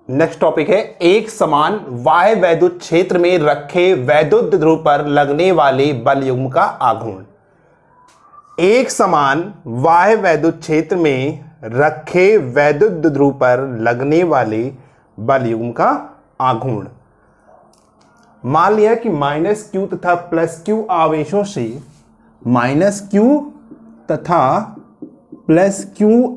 Next topic है एक समान बाह्य वैद्युत क्षेत्र में रखे वैद्युत ध्रुव पर लगने वाले बल युग्म का आघूर्ण। एक समान बाह्य वैद्युत क्षेत्र में रखे वैद्युत ध्रुव पर लगने वाले बल युग्म का आघूर्ण। मान लिया कि माइनस क्यू तथा प्लस क्यू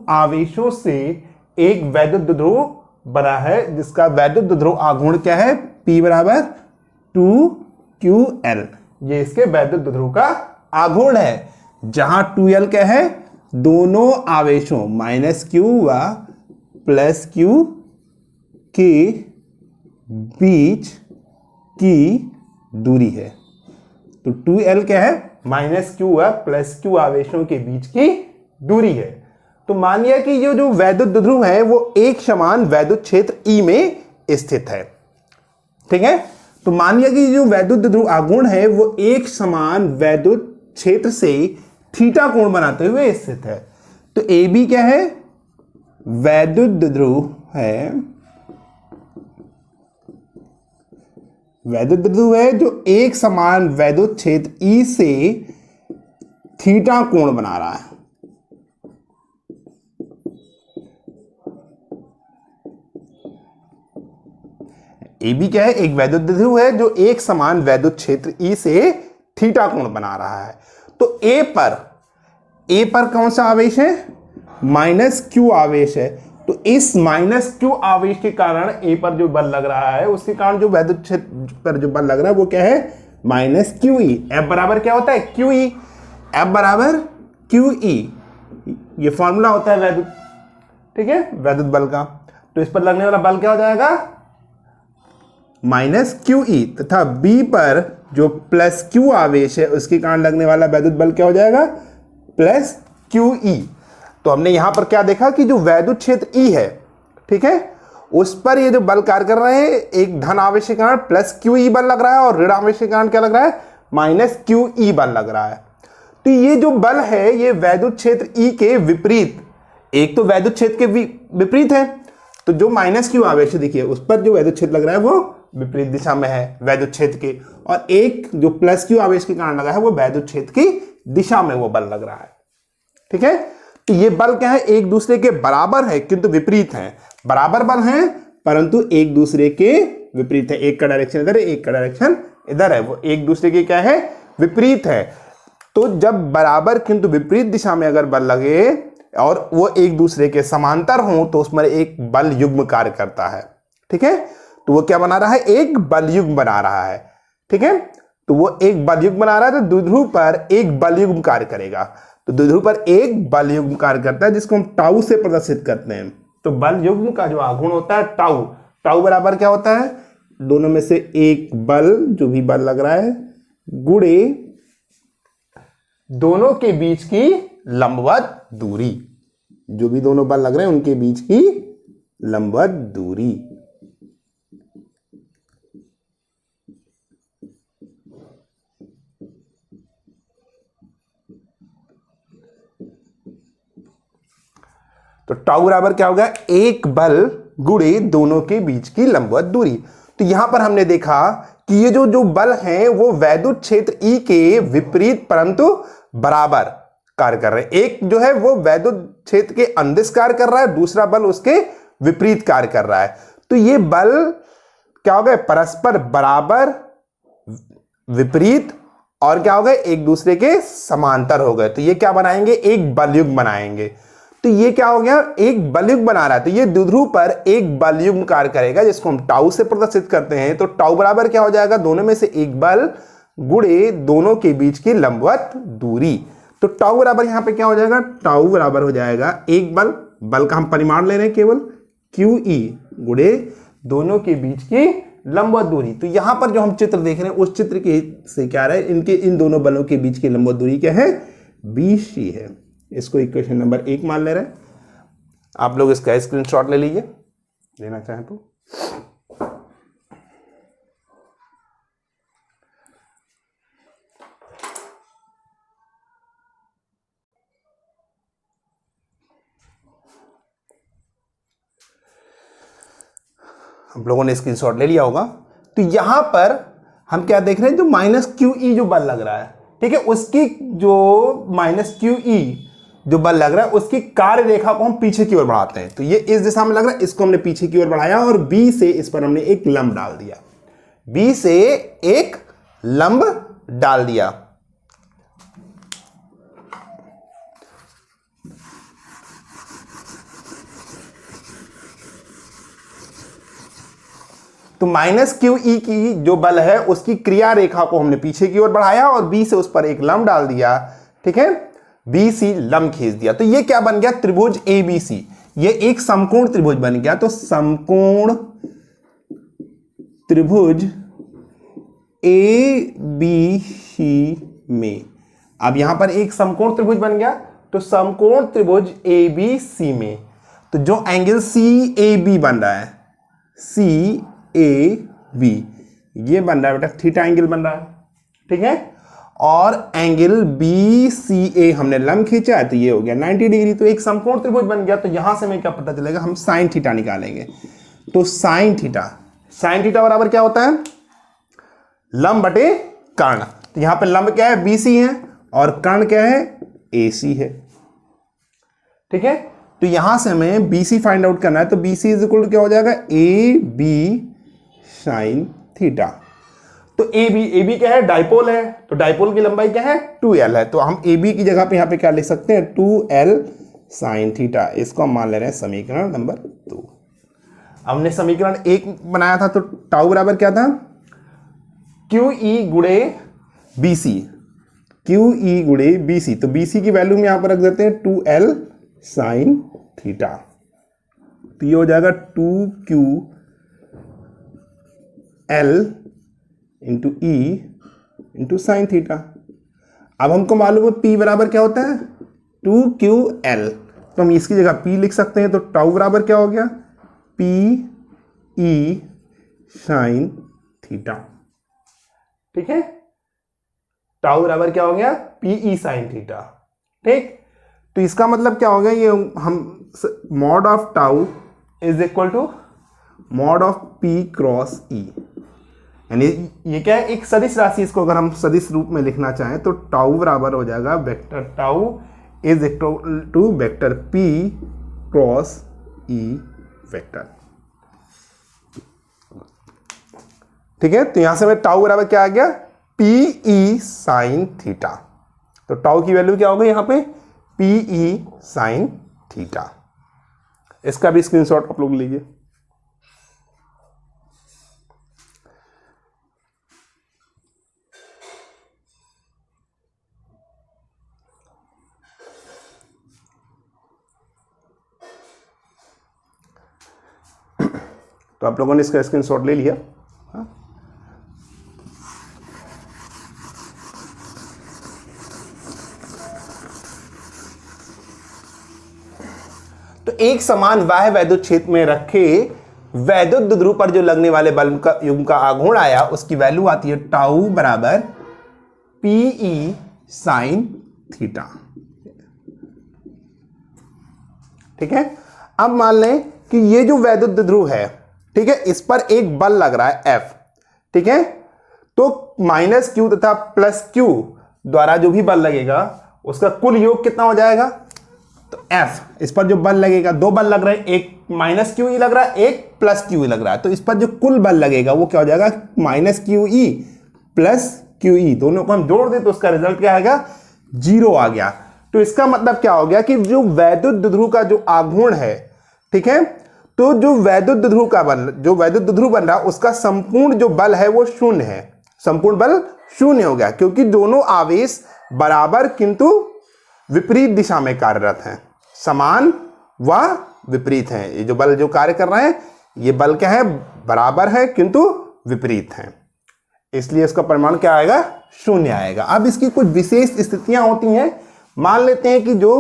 आवेशों से एक वैद्युत ध्रुव बना है जिसका वैद्युत ध्रुव आघूर्ण क्या है, P बराबर 2QL। ये इसके वैद्युत ध्रुव का आघूर्ण है, जहां 2L क्या है, दोनों आवेशों माइनस क्यू व प्लस क्यू के बीच की दूरी है। तो 2L क्या है, माइनस क्यू व प्लस क्यू आवेशों के बीच की दूरी है। तो मानिए कि ये जो वैद्युत ध्रुव है वो एक समान वैद्युत क्षेत्र E में स्थित है। ठीक है, तो मानिए कि जो वैद्युत ध्रुव आघूर्ण है वो एक समान वैद्युत क्षेत्र से थीटा कोण बनाते हुए स्थित है। तो AB क्या है, वैद्युत ध्रुव है, वैद्युत ध्रुव है जो एक समान वैद्युत क्षेत्र E से थीटा कोण बना रहा है। AB क्या है, एक वैद्युत ध्रुव है जो एक समान वैद्युत क्षेत्र E से थीटा कोण बना रहा है। तो A पर कौन सा आवेश है, माइनस क्यू आवेश है। तो इस माइनस क्यू आवेश के कारण A पर जो बल लग रहा है उसके कारण जो वैद्युत क्षेत्र पर जो बल लग रहा है वो क्या है, माइनस क्यू ई। F बराबर क्या होता है, क्यू ई। F बराबर क्यू ई, ये फॉर्मूला होता है वैद्युत, ठीक है, वैद्युत बल का। तो इस पर लगने वाला बल क्या हो जाएगा, माइनस क्यू ई, तथा B पर जो प्लस क्यू आवेश है उसके कारण लगने वाला वैद्युत बल क्या हो जाएगा, प्लस क्यू ई। तो हमने यहां पर क्या देखा कि जो वैद्युत क्षेत्र E है, ठीक है, उस पर ये जो बल कार्य कर रहे हैं, एक धन आवेश के कारण प्लस क्यू ई बल लग रहा है और ऋण आवेश के कारण क्या लग रहा है, माइनस क्यू ई बल लग रहा है। तो ये जो बल है ये वैद्युत क्षेत्र E के विपरीत, एक तो वैद्युत क्षेत्र के विपरीत है, तो जो माइनस क्यू आवेश है देखिए उस पर जो वैद्युत क्षेत्र लग रहा है वो विपरीत दिशा में है वैद्युत क्षेत्र के, और एक जो प्लस क्यू आवेश के कारण लगा है वो वैद्युत क्षेत्र की दिशा में वो बल लग रहा है। ठीक है, तो ये बल क्या है, एक दूसरे के बराबर है किंतु विपरीत है। बराबर बल है परंतु एक दूसरे के विपरीत है, एक का डायरेक्शन इधर है, एक का डायरेक्शन इधर है, वो एक दूसरे के क्या है, विपरीत है। तो जब बराबर किंतु विपरीत दिशा में अगर बल लगे और वो एक दूसरे के समांतर हो तो उसमें एक बल युग्म कार्य करता है। ठीक है, तो वो क्या बना रहा है, एक बल युग्म बना रहा है। ठीक है, तो वो एक बल युग्म बना रहा है, तो द्विध्रुव पर एक बल युग्म कार्य करेगा। तो द्विध्रुव पर एक बल युग्म कार्य करता है जिसको हम टाउ से प्रदर्शित करते हैं। तो बल युग्म का जो आघूर्ण होता है टाउ, टाउ बराबर क्या होता है, दोनों में से एक बल, जो भी बल लग रहा है, गुणे दोनों के बीच की लंबवत दूरी, जो भी दोनों बल लग रहे हैं उनके बीच की लंबवत दूरी। तो टाउ बराबर क्या होगा, एक बल गुणे दोनों के बीच की लंबवत दूरी। तो यहां पर हमने देखा कि ये जो बल हैं वो वैद्युत क्षेत्र E के विपरीत परंतु बराबर कार्य कर रहे हैं। एक जो है वो वैद्युत क्षेत्र के अंदिश कार्य कर रहा है, दूसरा बल उसके विपरीत कार्य कर रहा है। तो ये बल क्या हो गए, परस्पर बराबर, विपरीत और क्या हो गए, एक दूसरे के समांतर हो गए। तो ये क्या बनाएंगे, एक बलयुग्म बनाएंगे। तो ये क्या हो गया, एक बलयुग्म बना रहा है। तो ये द्विध्रुव पर एक बलयुग्म कार्य करेगा जिसको हम टाउ से प्रदर्शित करते हैं। तो टाउ बराबर क्या हो जाएगा, दोनों में से एक बल गुणे दोनों के बीच की लंबवत दूरी। तो टाउ बराबर यहां पे क्या हो जाएगा, टाउ बराबर हो जाएगा एक बल, बल का हम परिमाण ले रहे हैं केवल, क्यू ई गुणे दोनों के बीच की लंबवत दूरी। तो यहां पर जो हम चित्र देख रहे हैं उस चित्र के से क्या रहा है, इनके इन दोनों बलों के बीच की लंबवत दूरी क्या है, BC है। इसको इक्वेशन नंबर 1 मान ले रहे हैं। आप लोग इसका स्क्रीनशॉट ले लीजिए, लेना चाहें तो। हम लोगों ने स्क्रीनशॉट ले लिया होगा। तो यहां पर हम क्या देख रहे हैं, जो माइनस क्यू ई जो बल लग रहा है, ठीक है, उसकी जो माइनस क्यू ई जो बल लग रहा है उसकी कार्य रेखा को हम पीछे की ओर बढ़ाते हैं। तो ये इस दिशा में लग रहा है, इसको हमने पीछे की ओर बढ़ाया और बी से इस पर हमने एक लंब डाल दिया, बी से एक लंब डाल दिया। तो माइनस क्यू ई की जो बल है उसकी क्रिया रेखा को हमने पीछे की ओर बढ़ाया और बी से उस पर एक लंब डाल दिया, ठीक है, बी सी लंब खींच दिया। तो ये क्या बन गया, त्रिभुज ए बी सी, ये एक समकोण त्रिभुज बन गया। तो समकोण त्रिभुज ए बी सी में, अब यहां पर एक समकोण त्रिभुज बन गया। तो समकोण त्रिभुज ए बी सी में, तो जो एंगल सी ए बी बन रहा है, सी ए बी, ये बन रहा है बेटा थीटा एंगल बन रहा है, ठीक है, और एंगल बी सी ए हमने लंब खींचा है तो ये हो गया 90 डिग्री। तो एक समकोण त्रिभुज बन गया। तो यहां से हमें क्या पता चलेगा, हम साइन थीटा निकालेंगे। तो साइन थीटा बराबर क्या होता है, लंब बटे कर्ण। तो यहां पे लंब क्या है, बी सी है, और कर्ण क्या है, ए सी है, ठीक है। तो यहां से हमें बी सी फाइंड आउट करना है। तो B C is equal to क्या हो जाएगा, ए बी साइन थीटा। तो ए बी क्या है, डाइपोल है, तो डाइपोल की लंबाई क्या है, 2l है। तो हम ए बी की जगह पे यहां पे क्या लिख सकते हैं, 2l साइन थीटा। इसको हम मान ले रहे हैं समीकरण नंबर 2। हमने समीकरण 1 बनाया था, तो टाउ बराबर क्या था, क्यू ई गुणे बी सी, क्यू ई गुणे बी सी। तो बी सी की वैल्यू में यहां पर रख देते हैं 2l साइन थीटा। तो ये हो जाएगा 2ql into E into sine theta. अब हमको मालूम है P बराबर क्या होता है, 2ql। तो हम इसकी जगह P लिख सकते हैं। तो टाउ बराबर क्या हो गया, P E साइन थीटा, ठीक है। टाउ बराबर क्या हो गया, P E साइन थीटा, ठीक। तो इसका मतलब क्या हो गया, ये हम mod of tau is equal to mod of P cross E, यानी ये क्या है, एक सदिश राशि। इसको अगर हम सदिश रूप में लिखना चाहें तो टाउ बराबर हो जाएगा vector tau is equal to vector P cross E vector, ठीक है। तो यहां से हमें टाउ बराबर क्या आ गया, P E साइन थीटा। तो टाउ की वैल्यू क्या होगी यहां पे, P E साइन थीटा। इसका भी स्क्रीनशॉट आप लोग लीजिए। तो आप लोगों ने इसका स्क्रीनशॉट ले लिया। हाँ? तो एक समान बाह्य वैद्युत क्षेत्र में रखे वैद्युत द्विध्रुव पर जो लगने वाले बल का युग्म का आघूर्ण आया, उसकी वैल्यू आती है टाउ बराबर P E साइन थीटा, ठीक है। अब मान लें कि ये जो वैद्युत द्विध्रुव है, ठीक है, इस पर एक बल लग रहा है F, ठीक है। तो माइनस क्यू तथा प्लस क्यू द्वारा जो भी बल लगेगा उसका कुल योग कितना हो जाएगा, तो F, इस पर जो बल लगेगा, दो बल लग रहे हैं, एक माइनस क्यू ई लग रहा है, एक प्लस क्यू ई लग रहा है। तो इस पर जो कुल बल लगेगा वो क्या हो जाएगा, minus Q E plus Q E, दोनों को हम जोड़ दें तो उसका रिजल्ट क्या आएगा, 0 आ गया। तो इसका मतलब क्या हो गया कि जो वैद्युत द्विध्रुव का जो आघूर्ण है, ठीक है, तो जो वैद्युत द्विध्रुव का बल, जो वैद्युत द्विध्रुव बन रहा है उसका संपूर्ण जो बल है वो 0 है, संपूर्ण बल 0 हो गया, क्योंकि दोनों आवेश बराबर किंतु विपरीत दिशा में कार्यरत हैं, समान व विपरीत हैं। ये जो बल जो कार्य कर रहे हैं ये बल क्या है, बराबर है किंतु विपरीत हैं, इसलिए इसका परिमाण क्या आएगा, 0 आएगा। अब इसकी कुछ विशेष स्थितियां होती हैं। मान लेते हैं कि जो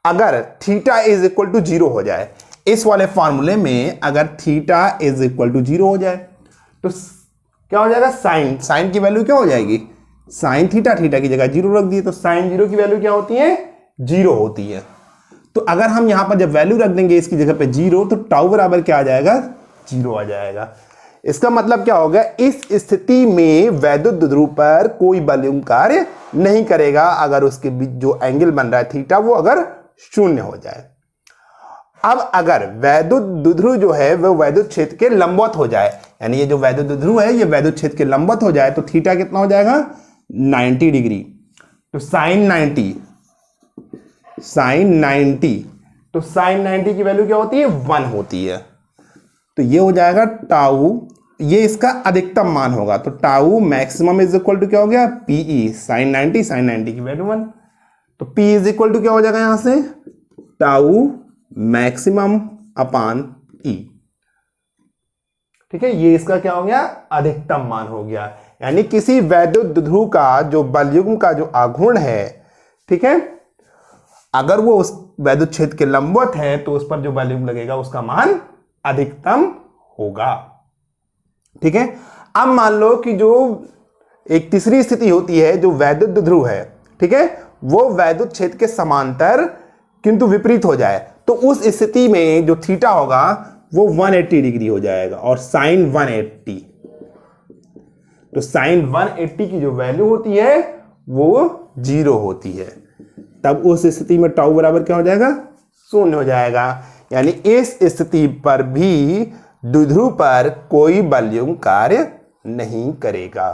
अगर थीटा इज इक्वल टू 0 हो जाए, इस वाले फॉर्मूले में अगर थीटा इज इक्वल टू 0 हो जाए तो क्या हो जाएगा, साइन की वैल्यू क्या हो जाएगी, साइन थीटा, थीटा की जगह 0 रख दिए तो साइन 0 की वैल्यू क्या होती है, 0 होती है। तो अगर हम यहां पर जब वैल्यू रख देंगे इसकी जगह पे 0, तो टाउ बराबर क्या आ जाएगा, 0 आ जाएगा। इसका मतलब क्या होगा, इस स्थिति में वैद्युत द्विध्रुव पर कोई बलयुग्म कार्य नहीं करेगा अगर उसके बीच जो एंगल बन रहा है थीटा वो अगर शून्य हो जाए। अब अगर वैद्युत द्विध्रुव जो है वो वैद्युत क्षेत्र के लंबवत हो जाए, यानी ये जो वैद्युत द्विध्रुव है ये वैद्युत क्षेत्र के लंबवत हो जाए, तो थीटा कितना हो जाएगा 90 डिग्री। तो साइन 90, तो साइन 90 की वैल्यू क्या होती है 1 होती है। तो ये हो जाएगा टाउ, ये इसका अधिकतम मान होगा, तो tau maximum is equal to क्या हो गया पीई, साइन 90 की वैल्यू 1। तो पी इज इक्वल टू क्या हो जाएगा यहां से टाउ मैक्सिमम अपान ई। ठीक है, ये इसका क्या हो गया अधिकतम मान हो गया। यानी किसी वैद्युत द्विध्रुव का जो बलयुग्म का जो आघूर्ण है, ठीक है, अगर वो उस वैद्युत क्षेत्र के लंबवत है तो उस पर जो बलयुग्म लगेगा उसका मान अधिकतम होगा। ठीक है, अब मान लो कि जो एक तीसरी स्थिति होती है जो वैद्युत द्विध्रुव है, ठीक है, वो वैद्युत क्षेत्र के समांतर किंतु विपरीत हो जाए, तो उस स्थिति में जो थीटा होगा वो 180 डिग्री हो जाएगा और साइन 180। तो साइन 180 की जो वैल्यू होती है वो 0 होती है। तब उस स्थिति में टाउ बराबर क्या हो जाएगा 0 हो जाएगा। यानी इस स्थिति पर भी द्विध्रुव पर कोई बलयुग्म कार्य नहीं करेगा।